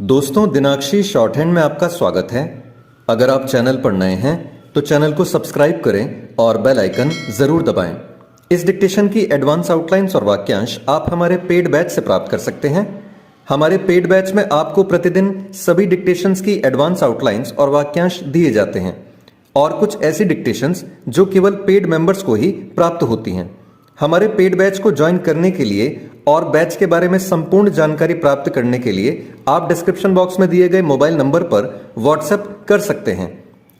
दोस्तों, दिनाक्षी short hand में आपका स्वागत है। अगर आप चैनल पर नए हैं तो चैनल को सब्सक्राइब करें और बेल आइकन जरूर दबाएं। इस डिक्टेशन की एडवांस आउटलाइंस और वाक्यांश आप हमारे पेड बैच से प्राप्त कर सकते हैं। हमारे पेड बैच में आपको प्रतिदिन सभी डिक्टेशंस की एडवांस आउटलाइंस और वाक्यांश दिए जाते हैं और कुछ ऐसी डिक्टेशंस जो केवल पेड मेंबर्स को ही प्राप्त होती हैं। हमारे पेड बैच को ज्वाइन करने के लिए और बैच के बारे में संपूर्ण जानकारी प्राप्त करने के लिए आप डिस्क्रिप्शन बॉक्स में दिए गए मोबाइल नंबर पर व्हाट्सएप कर सकते हैं।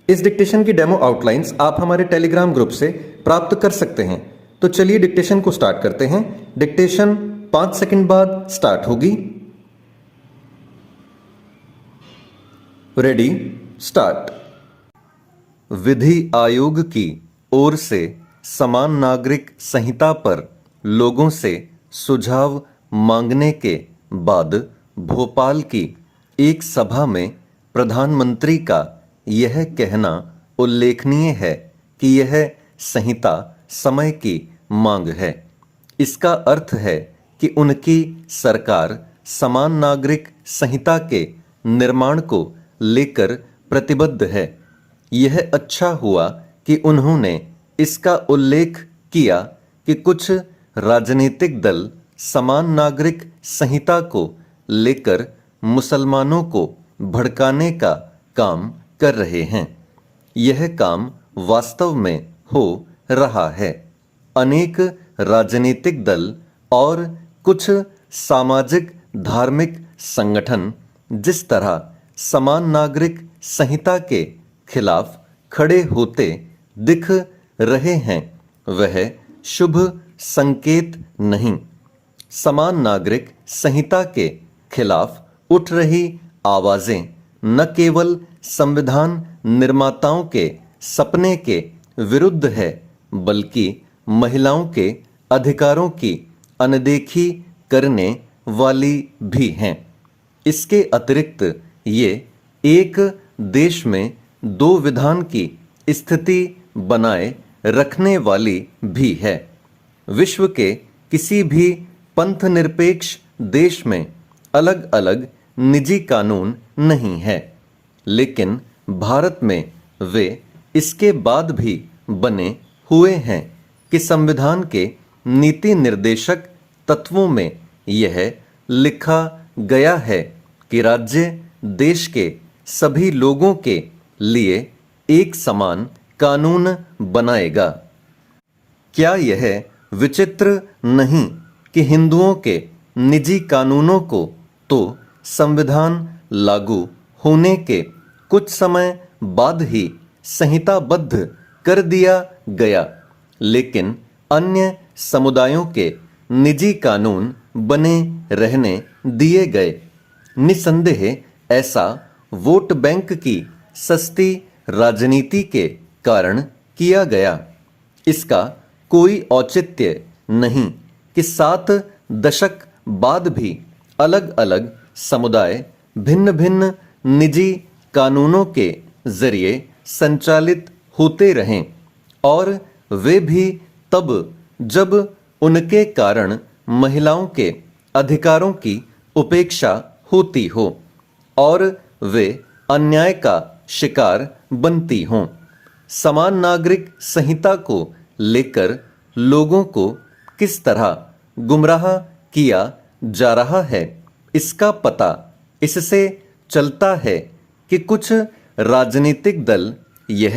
इस डिक्टेशन की डेमो आउटलाइंस आप हमारे टेलीग्राम ग्रुप से प्राप्त कर सकते हैं। तो चलिए डिक्टेशन को स्टार्ट करते हैं। डिक्टेशन 5 सेकंड बाद स्टार्ट होगी। Ready, start. विधि आयोग की ओर से समान नागरिक संहिता पर लोगों से सुझाव मांगने के बाद भोपाल की एक सभा में प्रधानमंत्री का यह कहना उल्लेखनीय है कि यह संहिता समय की मांग है। इसका अर्थ है कि उनकी सरकार समान नागरिक संहिता के निर्माण को लेकर प्रतिबद्ध है। यह अच्छा हुआ कि उन्होंने इसका उल्लेख किया कि कुछ राजनीतिक दल समान नागरिक संहिता को लेकर मुसलमानों को भड़काने का काम कर रहे हैं। यह काम वास्तव में हो रहा है। अनेक राजनीतिक दल और कुछ सामाजिक धार्मिक संगठन जिस तरह समान नागरिक संहिता के खिलाफ खड़े होते दिख रहे हैं, वह शुभ संकेत नहीं। समान नागरिक संहिता के खिलाफ उठ रही आवाजें न केवल संविधान निर्माताओं के सपने के विरुद्ध है, बल्कि महिलाओं के अधिकारों की अनदेखी करने वाली भी हैं। इसके अतिरिक्त ये एक देश में दो विधान की स्थिति बनाए रखने वाली भी है। विश्व के किसी भी पंथ निरपेक्ष देश में अलग अलग निजी कानून नहीं है, लेकिन भारत में वे इसके बाद भी बने हुए हैं कि संविधान के नीति निर्देशक तत्वों में यह लिखा गया है कि राज्य देश के सभी लोगों के लिए एक समान कानून बनाएगा। क्या यह विचित्र नहीं कि हिंदुओं के निजी कानूनों को तो संविधान लागू होने के कुछ समय बाद ही संहिताबद्ध कर दिया गया, लेकिन अन्य समुदायों के निजी कानून बने रहने दिए गए। निसंदेह ऐसा वोट बैंक की सस्ती राजनीति के कारण किया गया। इसका कोई औचित्य नहीं कि 7 दशक बाद भी अलग अलग समुदाय भिन्न भिन्न निजी कानूनों के जरिए संचालित होते रहें, और वे भी तब जब उनके कारण महिलाओं के अधिकारों की उपेक्षा होती हो और वे अन्याय का शिकार बनती हों। समान नागरिक संहिता को लेकर लोगों को किस तरह गुमराह किया जा रहा है, इसका पता इससे चलता है कि कुछ राजनीतिक दल यह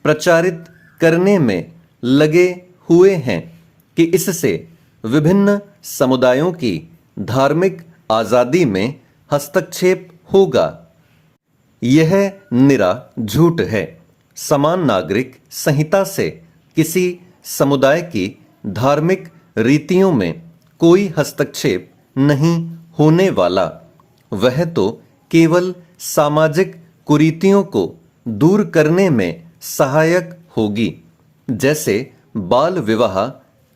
प्रचारित करने में लगे हुए हैं कि इससे विभिन्न समुदायों की धार्मिक आजादी में हस्तक्षेप होगा। यह निरा झूठ है। समान नागरिक संहिता से किसी समुदाय की धार्मिक रीतियों में कोई हस्तक्षेप नहीं होने वाला। वह तो केवल सामाजिक कुरीतियों को दूर करने में सहायक होगी। जैसे बाल विवाह,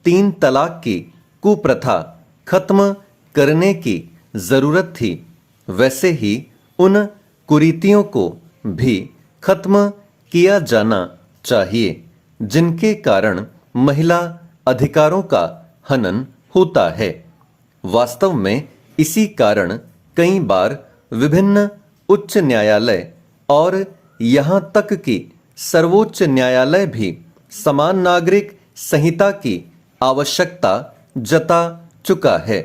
3 तलाक की कुप्रथा खत्म करने की जरूरत थी, वैसे ही उन कुरीतियों को भी खत्म किया जाना चाहिए जिनके कारण महिला अधिकारों का हनन होता है। वास्तव में इसी कारण कई बार विभिन्न उच्च न्यायालय और यहाँ तक कि सर्वोच्च न्यायालय भी समान नागरिक संहिता की आवश्यकता जता चुका है।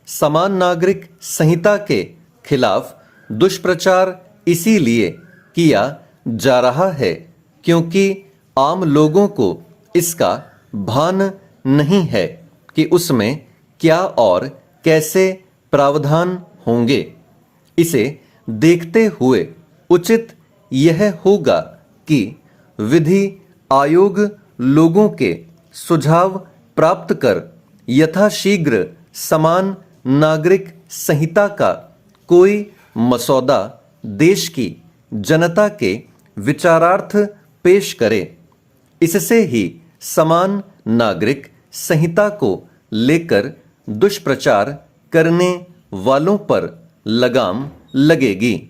समान नागरिक संहिता के खिलाफ दुष्प्रचार इसीलिए किया जा रहा है क्योंकि आम लोगों को इसका भान नहीं है कि उसमें क्या और कैसे प्रावधान होंगे। इसे देखते हुए उचित यह होगा कि विधि आयोग लोगों के सुझाव प्राप्त कर यथाशीघ्र समान नागरिक संहिता का कोई मसौदा देश की जनता के विचारार्थ पेश करे। इससे ही समान नागरिक संहिता को लेकर दुष्प्रचार करने वालों पर लगाम लगेगी।